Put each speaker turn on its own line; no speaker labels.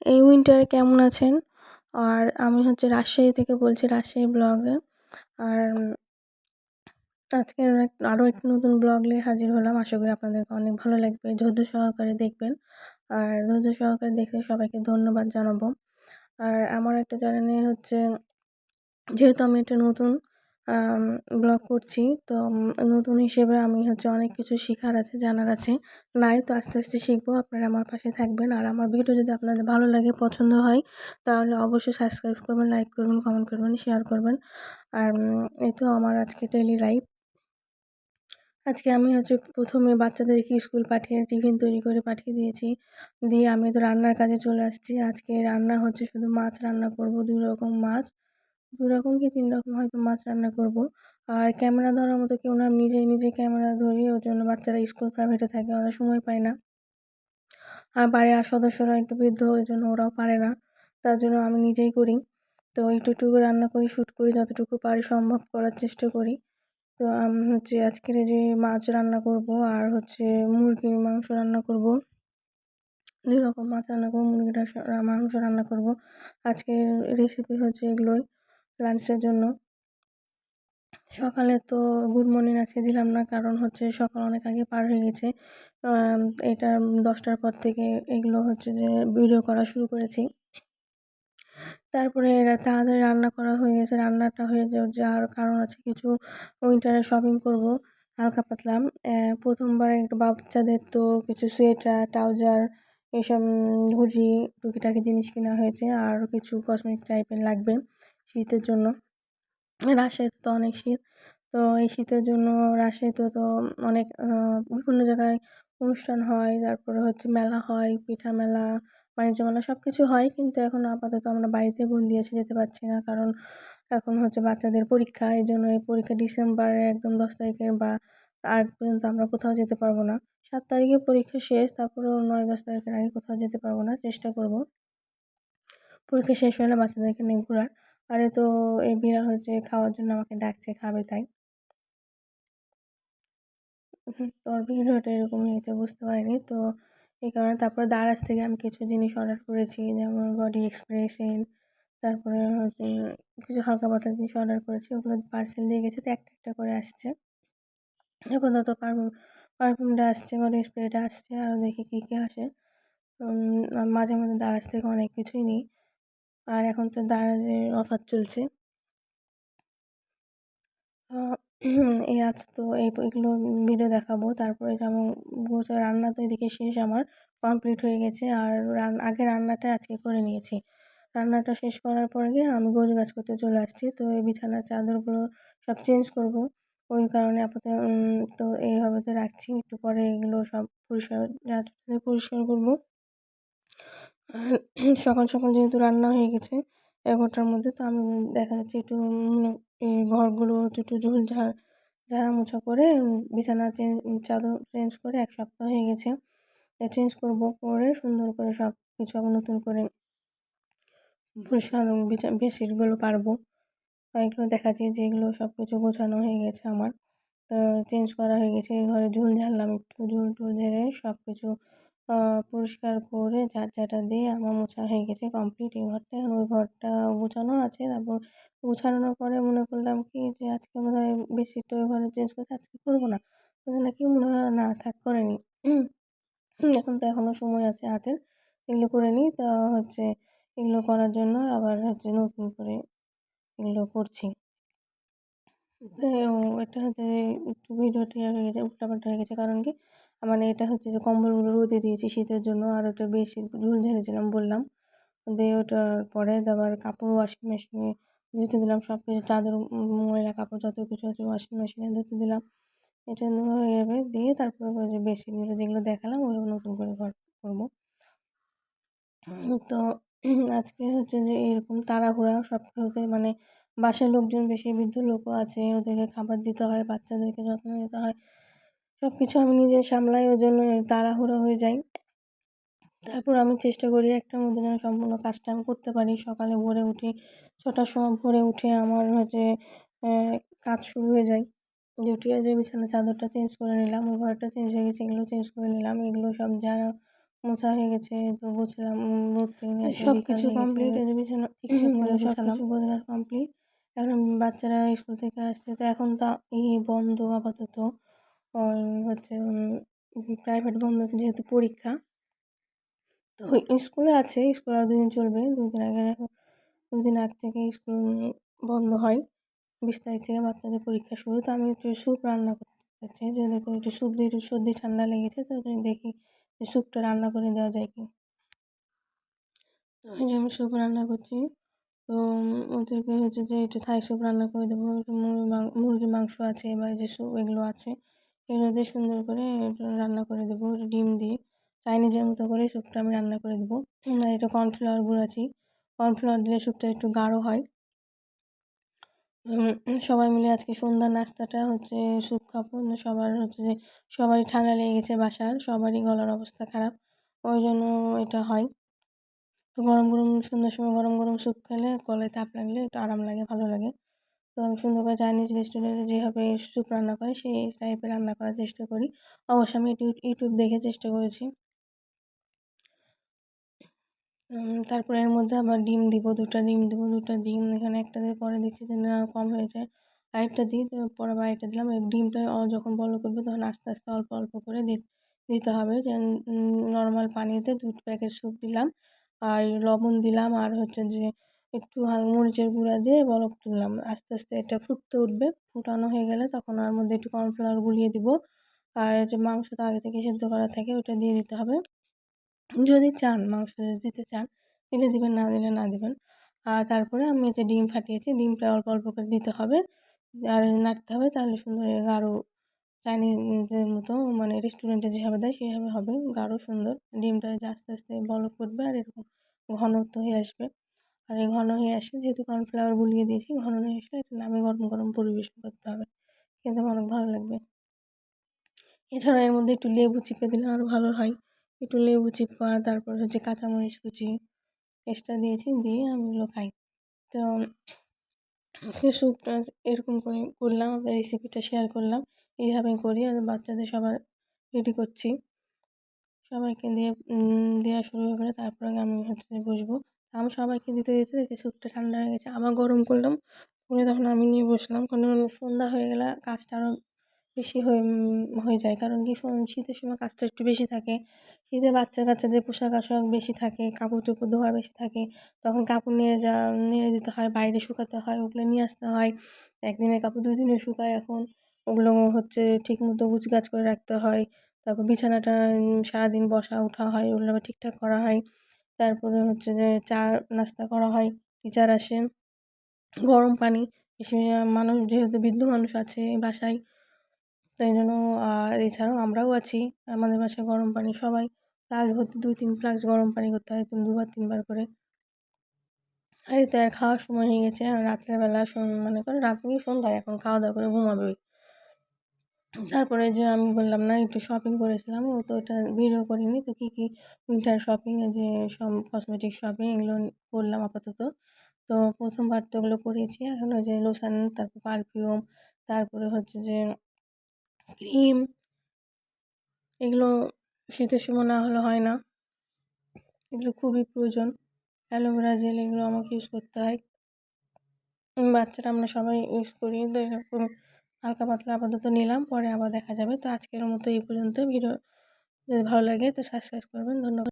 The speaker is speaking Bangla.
এই উইন্টারে কেমন আছেন? আর আমি হচ্ছে রাজশাহী থেকে বলছি, রাজশাহী ব্লগে। আর আজকে আরও একটি নতুন ব্লগ নিয়ে হাজির হলাম। আশা করি আপনাদেরকে অনেক ভালো লাগবে। ধৈর্য সহকারে দেখবেন। আর ধৈর্য সহকারে দেখে সবাইকে ধন্যবাদ জানাবো। আর আমার একটা চ্যানেলে হচ্ছে, যেহেতু আমি একটা নতুন ব্লগ করছি, তো নতুন হিসেবে আমি হচ্ছে অনেক কিছু শেখার আছে, জানার আছে। নাই তো আস্তে আস্তে শিখবো। আপনারা আমার পাশে থাকবেন। আর আমার ভিডিও যদি আপনাদের ভালো লাগে, পছন্দ হয়, তাহলে অবশ্যই সাবস্ক্রাইব করবেন, লাইক করবেন, কমেন্ট করবেন, শেয়ার করবেন। আর এই তো আমার আজকে ডেইলি লাইফ। আজকে আমি হচ্ছে প্রথমে বাচ্চাদেরকে স্কুল পাঠিয়ে টিফিন তৈরি করে পাঠিয়ে দিয়েছি। দিয়ে আমি তো রান্নার কাজে চলে আসছি। আজকে রান্না হচ্ছে শুধু মাছ রান্না করব, 2 রকম মাছ। 2 রকম কি 3 রকম হয়তো মাছ রান্না করব। আর ক্যামেরা ধরার মতো কেউ না, আমি নিজেই ক্যামেরা ধরি। ওর জন্য বাচ্চারা স্কুল প্রাইভেটে থাকে, ওরা সময় পায় না। আর বাড়ির সদস্যরা একটু বৃদ্ধ, ওই জন্য ওরাও পারে না। তার জন্য আমি নিজেই করি। তো একটু রান্না করি, শ্যুট করি, যতটুকু পারি সম্ভব করার চেষ্টা করি। তো আমি হচ্ছে আজকের এই যে মাছ রান্না করব, আর হচ্ছে মুরগির মাংস রান্না করব। 2 রকম মাছ রান্না করব, মুরগির মাংস রান্না করব। আজকের রেসিপি হচ্ছে এগুলোই লাঞ্চের জন্য। সকালে তো গুড মর্নিং আজকে দিলাম না, কারণ হচ্ছে সকাল অনেক আগে পার হয়ে গেছে। এটা 10টার পর থেকে এগুলো হচ্ছে যে ভিডিও করা শুরু করেছি। তারপরে তাড়াতাড়ি রান্না করা হয়ে গেছে। রান্নাটা হয়ে যাওয়ার কারণ আছে কিছু। উইন্টারে শপিং করব হালকা পাতলা। প্রথমবার একটু বাচ্চাদের তো কিছু সোয়েটার, ট্রাউজার, এসব হুডি, টুকিটাকি জিনিস কেনা হয়েছে। আর কিছু কসমেটিক টাইপের লাগবে শীতের জন্য। রাজশাহীতে তো অনেক শীত। তো এই শীতের জন্য রাজশাহীতে তো অনেক বিভিন্ন জায়গায় অনুষ্ঠান হয়, তারপরে হচ্ছে মেলা হয়, পিঠা মেলা, বাণিজ্য মেলা, সব কিছু হয়। কিন্তু এখন আপাতত আমরা বাড়িতে বন্দি আছি, যেতে পারছি না, কারণ এখন হচ্ছে বাচ্চাদের পরীক্ষা। এই জন্য এই পরীক্ষা ডিসেম্বরে একদম 10 তারিখের বা আগ পর্যন্ত আমরা কোথাও যেতে পারবো না। 7 তারিখে পরীক্ষা শেষ, তারপরেও 9-10 তারিখের আগে কোথাও যেতে পারবো না। চেষ্টা করব পরীক্ষা শেষ হলে বাচ্চাদেরকে নিয়ে ঘোরার। আর তো এই বিড়াল হচ্ছে খাওয়ার জন্য আমাকে ডাকছে, খাবে তাই। তোর ভিডিওটা এরকম হয়েছে বুঝতে পারিনি তো, এই কারণে। তারপরে দারাজ থেকে আমি কিছু জিনিস অর্ডার করেছি, যেমন বডি এক্সপ্রেশন, তারপরে হচ্ছে কিছু হালকা পাতলা জিনিস অর্ডার করেছি। ওগুলো পার্সেল দিয়ে গেছে, তো একটা একটা করে আসছে। এখন তো পারফিউমটা আসছে, বডি স্প্রেটা আসছে, আরও দেখি কী কী আসে। মাঝে মাঝে দারাজ থেকে অনেক কিছুই নিই। আর এখন তো দারাজের অফার চলছে। আ এই আজ তো এগুলো ভিডিও দেখাবো। তারপরে যেমন রান্না তো এদিকে শেষ, আমার কমপ্লিট হয়ে গেছে। আর আগে রান্নাটা আজকে করে নিয়েছি। রান্নাটা শেষ করার পরে গিয়ে আমি গোছগাছ করতে চলে আসছি। তো এই বিছানার চাদরগুলো সব চেঞ্জ করব। ওই কারণে আপাতত তো এইভাবে তো রাখছি। একটু পরে এগুলো সব পরিষ্কার করব। আর সকাল যেহেতু রান্না হয়ে গেছে ১১টার মধ্যে, তো আমি দেখা যাচ্ছে একটু এই ঘরগুলো একটু ঝাড়া মোছা করে বিছানা চাদর চেঞ্জ করে ১ সপ্তাহ হয়ে গেছে। চেঞ্জ করব, করে সুন্দর করে সব কিছু আবার নতুন করে পরিষ্কার বেডশিটগুলো পারবো। এগুলো দেখা যায় যে এগুলো সব কিছু গোছানো হয়ে গেছে আমার। তো চেঞ্জ করা হয়ে গেছে। এই ঘরে ঝুল ঝাড়লাম, একটু ঝুল ঝেড়ে সব কিছু পরিষ্কার করে ঝাঁটা দিয়ে আমার মোছা হয়ে গেছে কমপ্লিট এই ঘরটা। এখন ওই ঘরটা গোছানো আছে। তারপর গোছানোর পরে মনে করলাম কি যে আজকে মনে হয় বেডশিটটা ওই ঘরে চেঞ্জ করতে আজকে করবো না। নাকি মনে হয় না, থাক করে নিই। এখন তো এখনও সময় আছে হাতের, এগুলো করে নিই। তা হচ্ছে এগুলো করার জন্য আবার হচ্ছে নতুন করে এগুলো করছি। তো এটা হচ্ছে একটু ভিডিওটি হয়ে গেছে, উল্টাপাল্টা হয়ে গেছে। কারণ কি, মানে এটা হচ্ছে যে কম্বলগুলো রোদে দিয়েছি শীতের জন্য, আর ওটা বেশি ঝুল ঝেড়েছিলাম বললাম। দিয়ে ওটার পরে আবার কাপড় ওয়াশিং মেশিনে ধুতে দিলাম। সব কিছু চাদর, ময়লা কাপড় যত কিছু আছে ওয়াশিং মেশিনে ধুতে দিলাম। এটা হয়ে যাবে, দিয়ে তারপরে ওই যে বেডশিটগুলো যেগুলো দেখালাম ওইগুলো নতুন করে ঘর করবো। তো আজকে হচ্ছে যে এরকম তাড়াহুড়া সব কিছুতে, মানে বাসার লোকজন বেশি, বৃদ্ধ লোকও আছে, ওদেরকে খাবার দিতে হয়, বাচ্চাদেরকে যত্ন নিতে হয়, সব কিছু আমি নিজে সামলাই। ওই জন্য তাড়াহুড়ো হয়ে যায়। তারপর আমি চেষ্টা করি একটার মধ্যে যেন সম্পূর্ণ কাজটা আমি করতে পারি। সকালে ভোরে উঠি, 6টার সময় ভোরে উঠে আমার হচ্ছে কাজ শুরু হয়ে যায়। উঠে যে বিছানার চাদরটা চেঞ্জ করে নিলাম, ওই ঘরটা চেঞ্জ হয়ে গেছে, এগুলো চেঞ্জ করে নিলাম। এগুলো সব যারা মোছা হয়ে গেছে, তো গুছলাম। রোদ থেকে নিয়ে আসলে সব কিছু কমপ্লিট, এদের বিছানা ঠিকঠাক করে সব কিছু গোছগাছ কমপ্লিট। এখন বাচ্চারা স্কুল থেকে আসছে, তো এখন তো বন্ধ আপাতত। ওই হচ্ছে প্রাইভেট বন্ধ যেহেতু পরীক্ষা, তো স্কুলে আছে, স্কুল আর 2 দিন চলবে। 2 দিন আগ থেকে স্কুল বন্ধ হয়। 20 তারিখ থেকে বাচ্চাদের পরীক্ষা শুরু। তো আমি একটু স্যুপ রান্না করতে চাচ্ছি, যে দেখো একটু স্যুপ দিয়ে একটু সর্দি ঠান্ডা লেগেছে, তো দেখি যে স্যুপটা রান্না করে দেওয়া যায় কি। তো এই যে আমি স্যুপ রান্না করছি। তো ওদেরকে হচ্ছে যে একটু থাই স্যুপ রান্না করে দেবো। একটু মুরগির মাংস আছে বা এই যে স্যুপ এগুলো আছে, এগুলো দিয়ে সুন্দর করে রান্না করে দেবো। ডিম দিয়ে চাইনিজের মতো করে স্যুপটা আমি রান্না করে দেবো। আর এটা কর্নফ্লাওয়ার গুঁড়াচ্ছি, কর্নফ্লাওয়ার দিলে স্যুপটা একটু গাঢ় হয়। সবাই মিলে আজকে সন্ধ্যার নাস্তাটা হচ্ছে স্যুপ খাবো। সবার হচ্ছে যে সবারই ঠান্ডা লেগে গেছে, বাসার সবারই গলার অবস্থা খারাপ, ওই জন্য এটা হয়। তো গরম গরম সন্ধ্যার সময় গরম গরম স্যুপ খেলে গলায় তাপ লাগলে একটু আরাম লাগে, ভালো লাগে। তো আমি সুন্দর করে চাইনিজ রেস্টুরেন্টে যেভাবে স্যুপ রান্না করে সেই টাইপের রান্না করার চেষ্টা করি। অবশ্য আমি ইউটিউব দেখে চেষ্টা করেছি। তারপরে এর মধ্যে আবার ডিম দিব, 2টা ডিম দিব। 2টা ডিম এখানে একটা দিয়ে পরে দিচ্ছি যে না কম হয়ে যায়, আরেকটা দিই। তো পরে আবার আরেকটা দিলাম। এই ডিমটা যখন বড় করবে তখন আস্তে আস্তে অল্প অল্প করে দিতে হবে। যে নর্মাল পানিতে 2 প্যাকেট স্যুপ দিলাম, আর লবণ দিলাম, আর হচ্ছে যে একটু মরিচের গুঁড়া দিয়ে বরফ তুললাম। আস্তে আস্তে এটা ফুটতে উঠবে, ফুটানো হয়ে গেলে তখন ওর মধ্যে একটু কর্নফ্লাওয়ার গুলিয়ে দিব। আর যে মাংস তো আগে থেকে সেদ্ধ করা থাকে ওটা দিয়ে দিতে হবে। যদি চান মাংস যদি দিতে চান দিলে দিবেন, না দিলে না দিবেন। আর তারপরে আমি যে ডিম ফাটিয়েছি, ডিমটা অল্প অল্প করে দিতে হবে আর নাড়তে হবে, তাহলে সুন্দর গাঢ় চাইনিজের মতো, মানে রেস্টুরেন্টে যেভাবে দেয় সেভাবে হবে, গাঢ় সুন্দর। ডিমটা যে আস্তে আস্তে বলক করবে আর এরকম ঘনত্ব হয়ে আসবে। আর এই ঘন হয়ে আসলে যেহেতু কর্নফ্লাওয়ার গুলিয়ে দিয়েছি, ঘন হয়ে আসলে এটা নামে গরম গরম পরিবেশন করতে হবে, খেতে অনেক ভালো লাগবে। এছাড়া এর মধ্যে একটু লেবু চিপে দিলে আরও ভালো হয়। একটু লেবু চিপা, তারপর হচ্ছে কাঁচামরিচ কুচি এক্সট্রা দিয়েছি, দিয়ে আমি এগুলো খাই। তো আজকে স্যুপটা এরকম করে করলাম, রেসিপিটা শেয়ার করলাম। এইভাবে করি আর বাচ্চাদের সবার রেডি করছি, সবাইকে দিয়ে দেওয়া শুরু হয়ে গেলে তারপরে আমি হচ্ছে বসবো। আমি সবাইকে দিতে দিতে দেখি স্যুপটা ঠান্ডা হয়ে গেছে, আবার গরম করলাম, করে তখন আমি নিয়ে বসলাম। কারণ সন্ধ্যা হয়ে গেলে কাজটা আরও বেশি হয়ে যায়। কারণ কি শীতের সময় কাজটা একটু বেশি থাকে। শীতে বাচ্চাদের পোশাক আশাক বেশি থাকে, কাপড় চোপড় ধোয়ার বেশি থাকে। তখন কাপড় নেড়ে দিতে হয়, বাইরে শুকাতে হয়, ওগুলো নিয়ে আসতে হয়। একদিনের কাপড় 2 দিনে শুকায় এখন। ওগুলো হচ্ছে ঠিকমতো গুছগাছ করে রাখতে হয়। তারপর বিছানাটা সারাদিন বসা ওঠা হয়, ওগুলো আবার ঠিকঠাক করা হয়। তারপরে হচ্ছে যে চা নাস্তা করা হয়, টিচার আসেন, গরম পানি। বেশি মানুষ যেহেতু বৃদ্ধ মানুষ আছে বাসায়, তাই জন্য আর এছাড়াও আমরাও আছি, আমাদের বাসায় গরম পানি সবাই ফ্লাক্স ভর্তি 2-3 ফ্লাক্স গরম পানি করতে হয়, 2বার 3বার করে। আর এই তো আর খাওয়ার সময় হয়ে গেছে। আর রাত্রের বেলা মনে করো রাত থেকে সন্ধ্যায় এখন খাওয়া দাওয়া করে ঘুমাবে। তারপরে যে আমি বললাম না একটু শপিং করেছিলাম, ও তো ওটা ভিডিও করিনি। তো কী কী উইন্টার শপিং, এই যে সব কসমেটিক শপিং এগুলো করলাম আপাতত। তো 1ম বার তো ওগুলো করেছি, এখন ওই যে লোশন, তারপর পারফিউম, তারপরে হচ্ছে যে ক্রিম, এগুলো শীতের সময় না হলে হয় না, এগুলো খুবই প্রয়োজন। অ্যালোভেরা জেল এগুলো আমাকে ইউজ করতে হয়। বাচ্চারা আমরা সবাই ইউজ করি। তো এরকম হালকা পাতলা আপাতত নিলাম, পরে আবার দেখা যাবে। তো আজকের মতো এই পর্যন্ত। ভিডিও যদি ভালো লাগে তো সাবস্ক্রাইব করবেন। ধন্যবাদ।